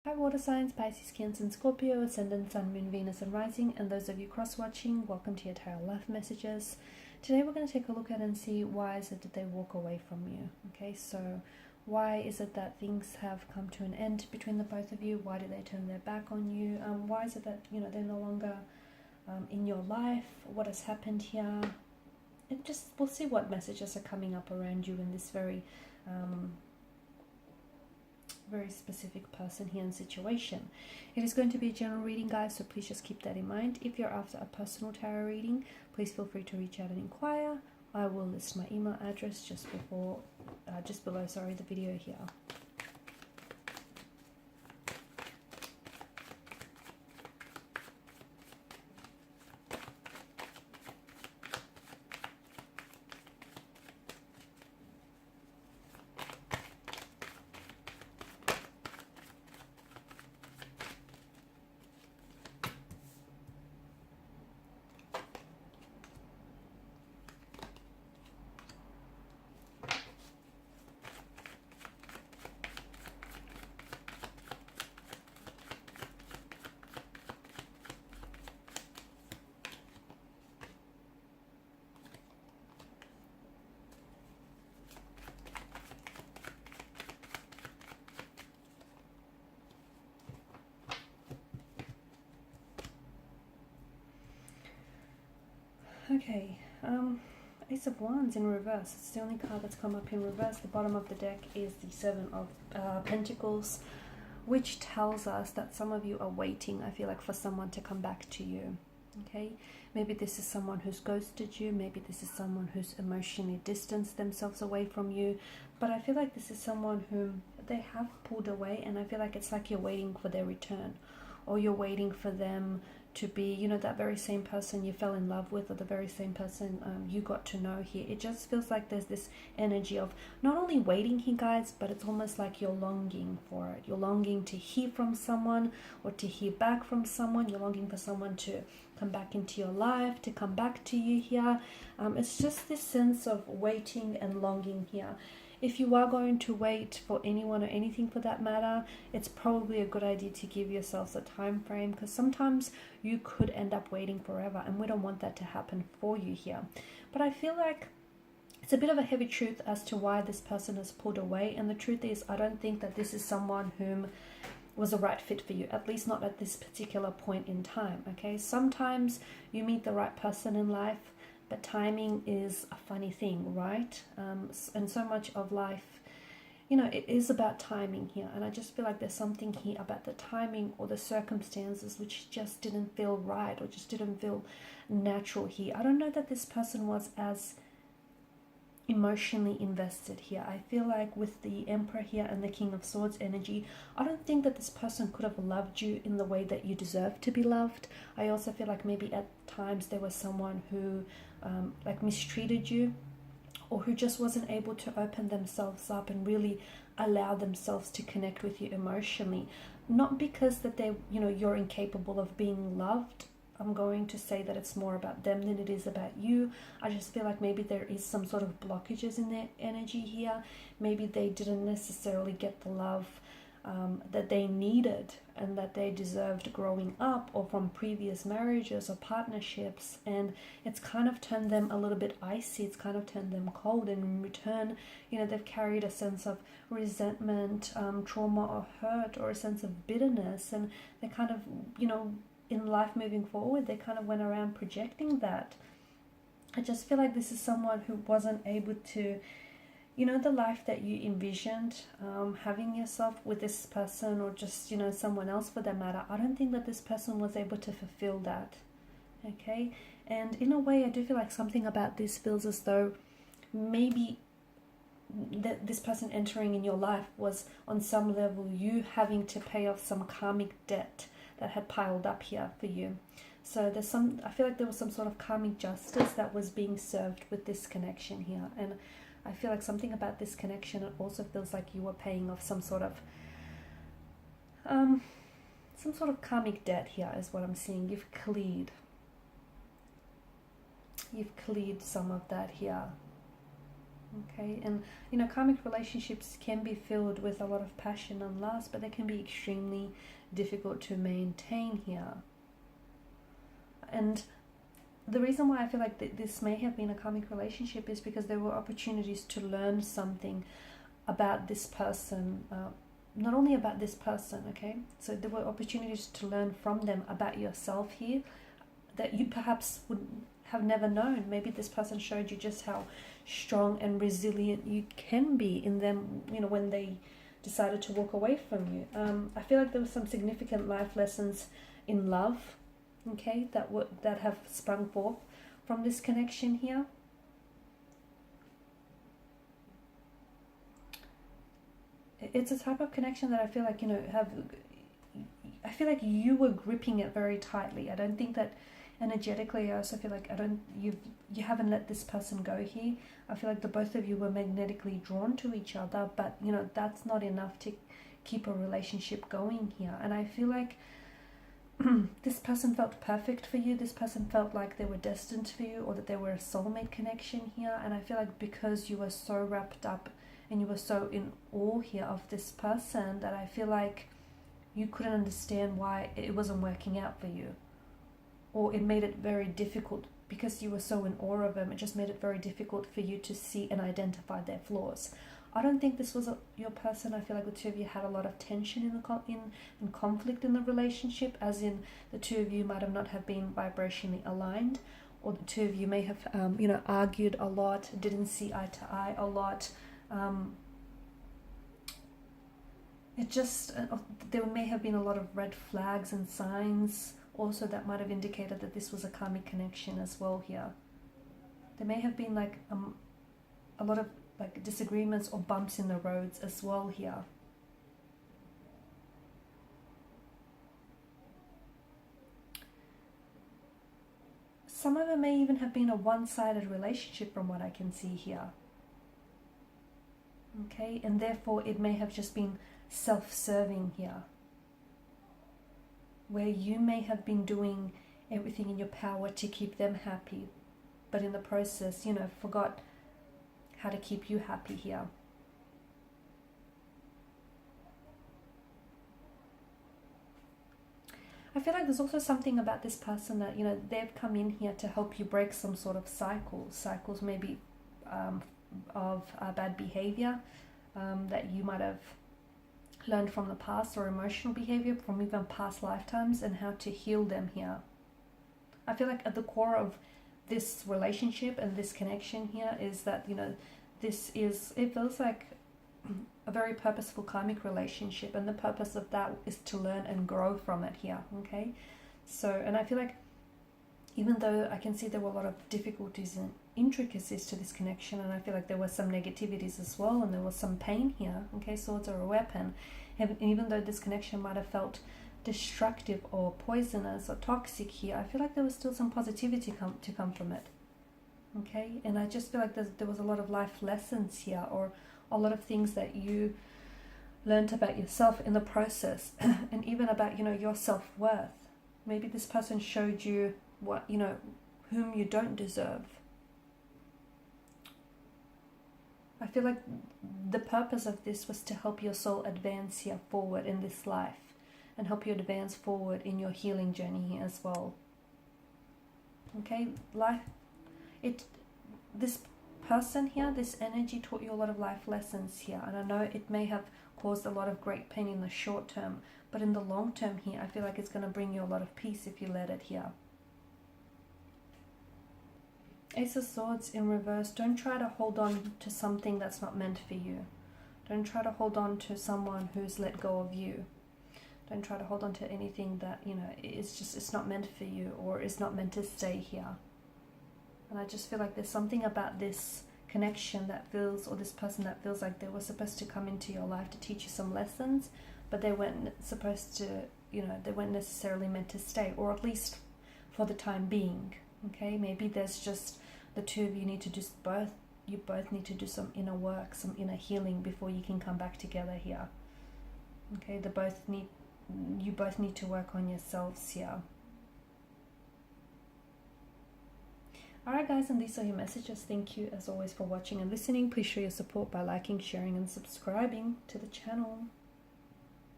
Hi water signs, Pisces, Cancer and Scorpio, Ascendant, Sun, Moon, Venus and Rising, and those of you cross-watching, welcome to your tarot life messages. Today we're going to take a look at and see why is it that they walk away from you. Okay, so why is it that things have come to an end between the both of you? Why do they turn their back on you? Why is it that, you know, they're no longer in your life? What has happened here? And just, we'll see what messages are coming up around you in this very specific person here and situation. It is going to be a general reading, guys, so please just keep that in mind. If you're after a personal tarot reading, please feel free to reach out and inquire. I will list my email address just below the video here. Okay, Ace of Wands in reverse. It's the only card that's come up in reverse. The bottom of the deck is the Seven of Pentacles, which tells us that some of you are waiting, I feel like, for someone to come back to you. Okay, maybe this is someone who's ghosted you, maybe this is someone who's emotionally distanced themselves away from you, but I feel like this is someone whom they have pulled away, and I feel like it's like you're waiting for their return, or you're waiting for them to be, you know, that very same person you fell in love with, or the very same person you got to know here. It just feels like there's this energy of not only waiting here, guys, but it's almost like you're longing for it. You're longing to hear from someone, or to hear back from someone. You're longing for someone to come back into your life, to come back to you here. It's just this sense of waiting and longing here. If you are going to wait for anyone or anything for that matter, it's probably a good idea to give yourselves a time frame, because sometimes you could end up waiting forever, and we don't want that to happen for you here. But I feel like it's a bit of a heavy truth as to why this person has pulled away, and the truth is, I don't think that this is someone whom was a right fit for you, at least not at this particular point in time. Okay, sometimes you meet the right person in life, but timing is a funny thing, right? And so much of life, you know, it is about timing here. And I just feel like there's something here about the timing or the circumstances which just didn't feel right, or just didn't feel natural here. I don't know that this person was as emotionally invested here. I feel like with the Emperor here and the King of Swords energy, I don't think that this person could have loved you in the way that you deserve to be loved. I also feel like maybe at times there was someone who like mistreated you, or who just wasn't able to open themselves up and really allow themselves to connect with you emotionally. Not because that they, you know, you're incapable of being loved. I'm going to say that it's more about them than it is about you. I just feel like maybe there is some sort of blockages in their energy here. Maybe they didn't necessarily get the love that they needed and that they deserved growing up, or from previous marriages or partnerships, and it's kind of turned them a little bit icy. It's kind of turned them cold, and in return, you know, they've carried a sense of resentment, trauma or hurt, or a sense of bitterness, and they kind of, you know, in life moving forward, they kind of went around projecting that. I just feel like this is someone who wasn't able to, you know, the life that you envisioned having yourself with this person, or just, you know, someone else for that matter. I don't think that this person was able to fulfill that. Okay, and in a way, I do feel like something about this feels as though maybe that this person entering in your life was on some level you having to pay off some karmic debt that had piled up here for you. So there's some, I feel like there was some sort of karmic justice that was being served with this connection here. And I feel like something about this connection, it also feels like you were paying off some sort of karmic debt here is what I'm seeing. You've cleared some of that here. Okay, and you know, karmic relationships can be filled with a lot of passion and lust, but they can be extremely difficult to maintain here. And the reason why I feel like this may have been a karmic relationship is because there were opportunities to learn something about this person, not only about this person, okay? So there were opportunities to learn from them about yourself here that you perhaps would have never known. Maybe this person showed you just how strong and resilient you can be in them, you know, when they decided to walk away from you. I feel like there were some significant life lessons in love, okay, that have sprung forth from this connection here. It's a type of connection that I feel like, you know, I feel like you were gripping it very tightly. I don't think that energetically, I also feel like you haven't let this person go here. I feel like the both of you were magnetically drawn to each other, but you know, that's not enough to keep a relationship going here. And I feel like this person felt perfect for you. This person felt like they were destined for you, or that they were a soulmate connection here. And I feel like because you were so wrapped up and you were so in awe here of this person, that I feel like you couldn't understand why it wasn't working out for you, or it made it very difficult because you were so in awe of them. It just made it very difficult for you to see and identify their flaws. I don't think this was your person. I feel like the two of you had a lot of tension in conflict in the relationship, as in the two of you might have not have been vibrationally aligned, or the two of you may have you know, argued a lot, didn't see eye to eye a lot. It just there may have been a lot of red flags and signs also that might have indicated that this was a karmic connection as well here. There may have been like a lot of like disagreements or bumps in the roads as well here. Some of it may even have been a one-sided relationship from what I can see here. Okay, and therefore it may have just been self-serving here, where you may have been doing everything in your power to keep them happy, but in the process, you know, forgot how to keep you happy here. I feel like there's also something about this person that, you know, they've come in here to help you break some sort of cycles maybe of bad behavior that you might have learned from the past, or emotional behavior from even past lifetimes, and how to heal them here. I feel like at the core of this relationship and this connection here is that, you know, it feels like a very purposeful karmic relationship, and the purpose of that is to learn and grow from it here, okay? So, and I feel like even though I can see there were a lot of difficulties and intricacies to this connection, and I feel like there were some negativities as well, and there was some pain here, okay? Swords are a weapon. And even though this connection might have felt destructive or poisonous or toxic here, I feel like there was still some positivity to come from it, okay? And I just feel like there was a lot of life lessons here, or a lot of things that you learned about yourself in the process, and even about, you know, your self-worth. Maybe this person showed you what, you know, whom you don't deserve. I feel like the purpose of this was to help your soul advance here forward in this life, and help you advance forward in your healing journey here as well. Okay, this person here, this energy taught you a lot of life lessons here, and I know it may have caused a lot of great pain in the short term, but in the long term here, I feel like it's going to bring you a lot of peace if you let it here. Ace of Swords in reverse. Don't try to hold on to something that's not meant for you. Don't try to hold on to someone who's let go of you. Don't try to hold on to anything that, you know, it's not meant for you, or is not meant to stay here. And I just feel like there's something about this connection that feels, or this person that feels like they were supposed to come into your life to teach you some lessons, but they weren't supposed to, you know, they weren't necessarily meant to stay, or at least for the time being. Okay, maybe there's just the two of you need to just you both need to do some inner work, some inner healing before you can come back together here. Okay, you both need to work on yourselves here. Alright guys, and these are your messages. Thank you as always for watching and listening. Please show your support by liking, sharing and subscribing to the channel.